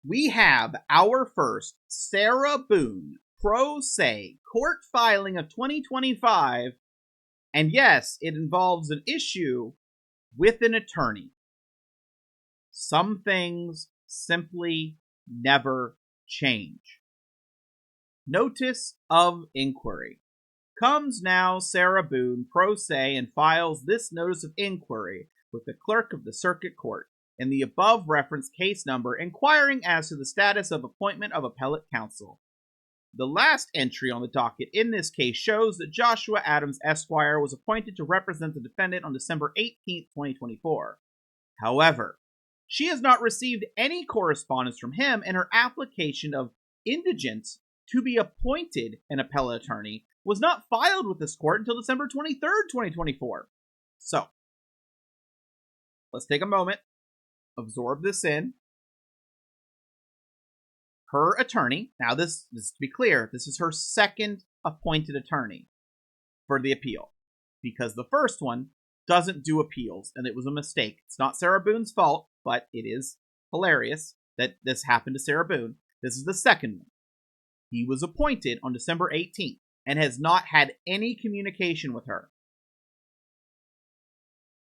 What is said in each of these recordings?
we have our first Sarah Boone pro se court filing of 2025, and yes, it involves an issue with an attorney. Some things simply never change. Notice of inquiry. Comes now Sarah Boone pro se and files this notice of inquiry with the clerk of the circuit court in the above referenced case number, inquiring as to the status of appointment of appellate counsel. The last entry on the docket in this case shows that Joshua Adams Esquire was appointed to represent the defendant on December 18, 2024. However, she has not received any correspondence from him, and her application of indigence to be appointed an appellate attorney was not filed with this court until December 23rd, 2024. So, let's take a moment, absorb this in. Her attorney, now this to be clear, this is her second appointed attorney for the appeal, because the first one doesn't do appeals, and it was a mistake. It's not Sarah Boone's fault, but it is hilarious that this happened to Sarah Boone. This is the second one. He was appointed on December 18th and has not had any communication with her.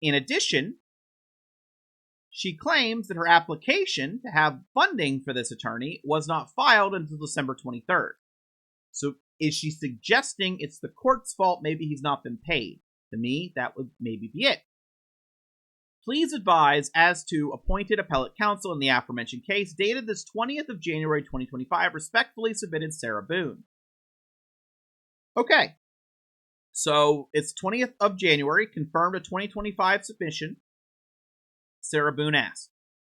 In addition, she claims that her application to have funding for this attorney was not filed until December 23rd. So is she suggesting it's the court's fault? Maybe he's not been paid. To me, that would maybe be it. Please advise as to appointed appellate counsel in the aforementioned case, dated this 20th of January 2025, respectfully submitted Sarah Boone. Okay, so it's 20th of January, confirmed a 2025 submission. Sarah Boone asked.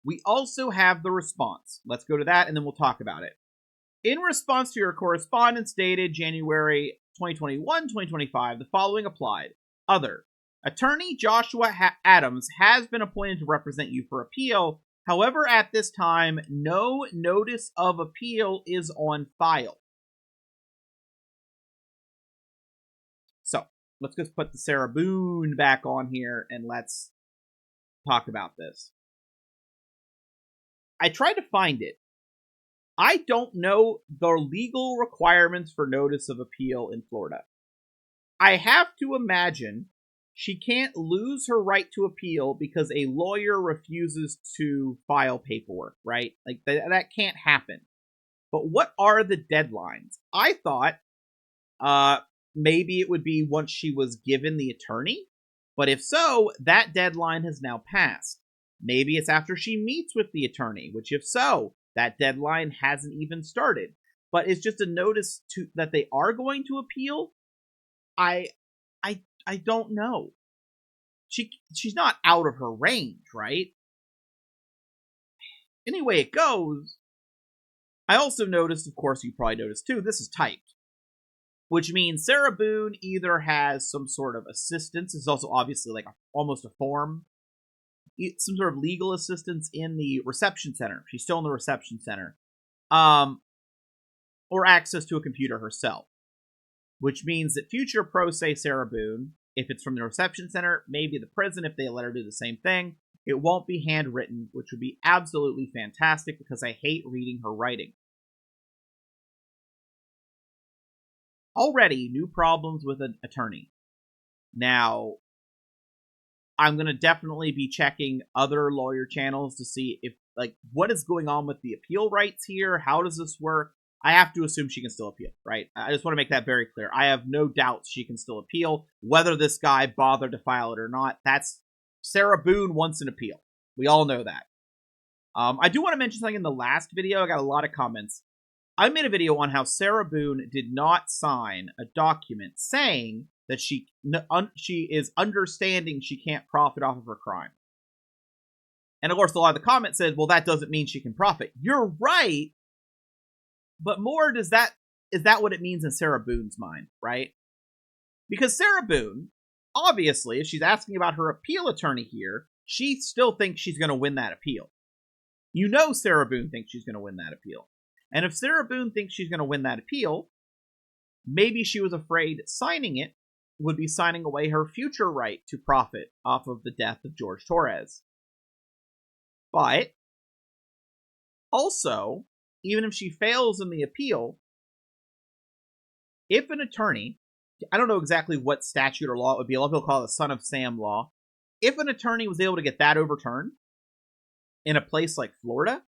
We also have the response. Let's go to that and then we'll talk about it. In response to your correspondence dated January 2021-2025, the following applied. Other. Attorney Joshua Adams has been appointed to represent you for appeal. However, at this time, no notice of appeal is on file. So, let's just put the Sarah Boone back on here and let's talk about this. I tried to find it. I don't know the legal requirements for notice of appeal in Florida. I have to imagine she can't lose her right to appeal because a lawyer refuses to file paperwork, right? Like, that can't happen. But what are the deadlines? I thought maybe it would be once she was given the attorney. But if so, that deadline has now passed. Maybe it's after she meets with the attorney, which if so, that deadline hasn't even started. But it's just a notice that they are going to appeal. I don't know. She's not out of her range, right? Anyway, it goes. I also noticed, of course, you probably noticed too, this is typed. Which means Sarah Boone either has some sort of assistance, it's also obviously like almost a form, some sort of legal assistance in the reception center. She's still in the reception center. Or access to a computer herself. Which means that future pro se Sarah Boone, if it's from the reception center, maybe the prison if they let her do the same thing, it won't be handwritten, which would be absolutely fantastic because I hate reading her writing. Already, new problems with an attorney. Now, I'm going to definitely be checking other lawyer channels to see if, like, what is going on with the appeal rights here? How does this work? I have to assume she can still appeal, right? I just want to make that very clear. I have no doubts she can still appeal. Whether this guy bothered to file it or not, that's Sarah Boone wants an appeal. We all know that. I do want to mention something in the last video. I got a lot of comments. I made a video on how Sarah Boone did not sign a document saying that she is understanding she can't profit off of her crime. And of course, a lot of the comments said, well, that doesn't mean she can profit. You're right. But more, is that what it means in Sarah Boone's mind, right? Because Sarah Boone, obviously, if she's asking about her appeal attorney here, she still thinks she's going to win that appeal. You know Sarah Boone thinks she's going to win that appeal. And if Sarah Boone thinks she's going to win that appeal, maybe she was afraid signing it would be signing away her future right to profit off of the death of George Torres. But Also, even if she fails in the appeal, if an attorney, I don't know exactly what statute or law it would be, a lot of people call it the Son of Sam law. If an attorney was able to get that overturned in a place like Florida,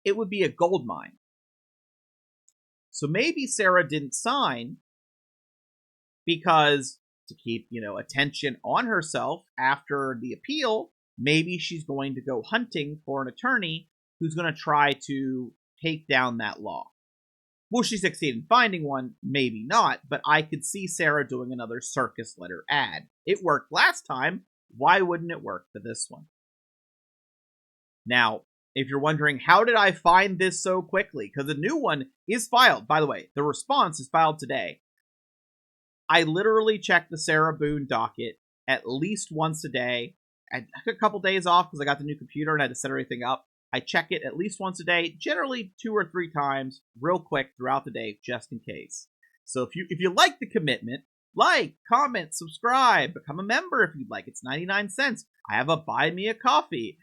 it would be a gold mine. So maybe Sarah didn't sign because to keep, attention on herself after the appeal, maybe she's going to go hunting for an attorney who's going to try to take down that law. Will she succeed in finding one? Maybe not, but I could see Sarah doing another circus letter ad. It worked last time. Why wouldn't it work for this one? Now, if you're wondering, how did I find this so quickly? Because the new one is filed. By the way, the response is filed today. I literally check the Sarah Boone docket at least once a day. I took a couple days off because I got the new computer and I had to set everything up. I check it at least once a day, generally 2 or 3 times, real quick throughout the day, just in case. So if you like the commitment, like, comment, subscribe, become a member if you'd like. It's 99 cents. I have a buy me a coffee.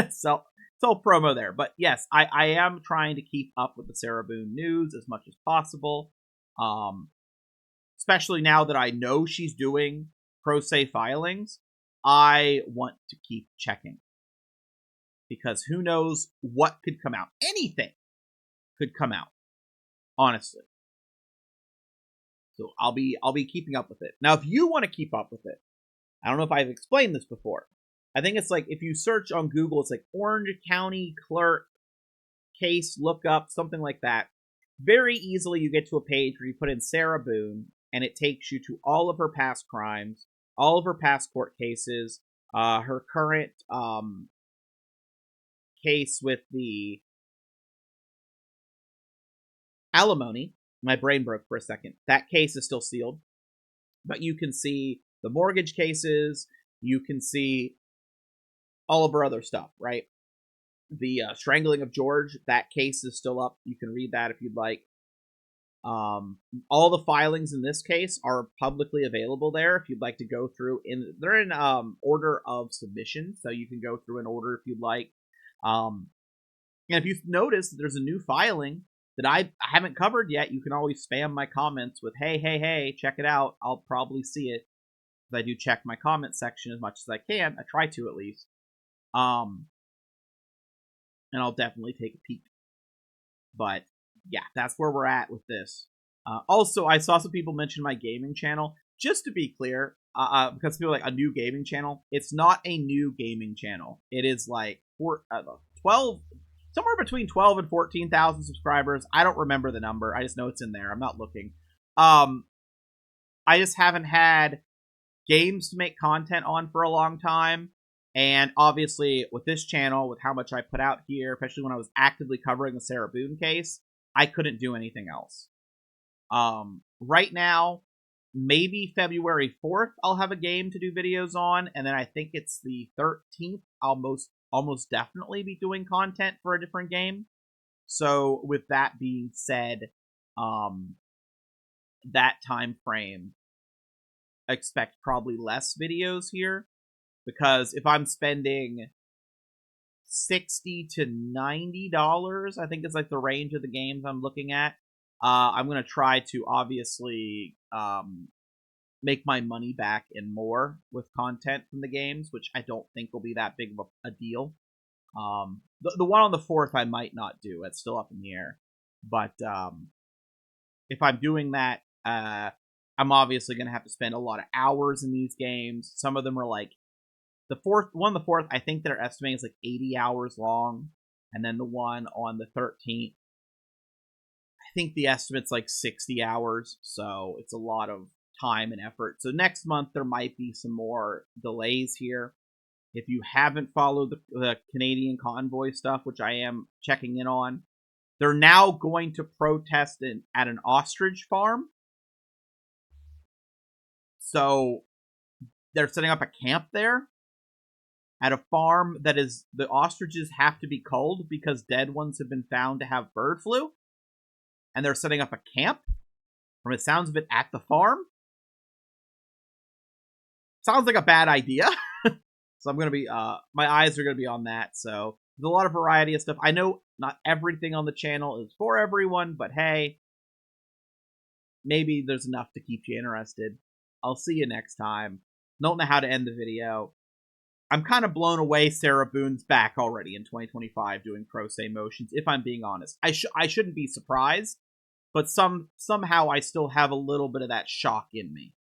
So it's all promo there. But yes, I am trying to keep up with the Sarah Boone news as much as possible. Especially now that I know she's doing pro se filings, I want to keep checking. Because who knows what could come out. Anything could come out, honestly. So I'll be keeping up with it. Now, if you want to keep up with it, I don't know if I've explained this before. I think it's like if you search on Google, it's like Orange County Clerk case lookup, something like that. Very easily you get to a page where you put in Sarah Boone, and it takes you to all of her past crimes, all of her past court cases, her current case with the alimony. My brain broke for a second. That case is still sealed, but you can see the mortgage cases. You can see all of her other stuff, right? The strangling of George, that case is still up. You can read that if you'd like. All the filings in this case are publicly available there if you'd like to go through. They're in order of submission, so you can go through an order if you'd like. And if you've noticed that there's a new filing that I haven't covered yet, you can always spam my comments with, hey, check it out. I'll probably see it. I do check my comment section as much as I can. I try to, at least. And I'll definitely take a peek. But yeah, that's where we're at with this. Also, I saw some people mention my gaming channel. Just to be clear, because people are like, a new gaming channel. It's not a new gaming channel. It is like 12, somewhere between 12 and 14,000 subscribers. I don't remember the number. I just know it's in there. I'm not looking. I just haven't had games to make content on for a long time. And obviously, with this channel, with how much I put out here, especially when I was actively covering the Sarah Boone case, I couldn't do anything else. Right now, maybe February 4th, I'll have a game to do videos on, and then I think it's the 13th, I'll almost definitely be doing content for a different game. So, with that being said, that time frame, expect probably less videos here. Because if I'm spending $60 to $90, I think is like the range of the games I'm looking at, I'm going to try to obviously make my money back and more with content from the games, which I don't think will be that big of a deal. The one on the 4th I might not do. It's still up in the air. But if I'm doing that, I'm obviously going to have to spend a lot of hours in these games. Some of them are like, the fourth, I think they're estimating is like 80 hours long. And then the one on the 13th, I think the estimate's like 60 hours. So it's a lot of time and effort. So next month, there might be some more delays here. If you haven't followed the Canadian convoy stuff, which I am checking in on, they're now going to protest at an ostrich farm. So they're setting up a camp there. At a farm that is, the ostriches have to be culled because dead ones have been found to have bird flu. And they're setting up a camp, from the sounds of it, at the farm. Sounds like a bad idea. So I'm going to be, my eyes are going to be on that. So There's a lot of variety of stuff. I know not everything on the channel is for everyone, but hey, maybe there's enough to keep you interested. I'll see you next time. Don't know how to end the video. I'm kind of blown away Sarah Boone's back already in 2025 doing pro se motions, if I'm being honest. I shouldn't be surprised, but somehow I still have a little bit of that shock in me.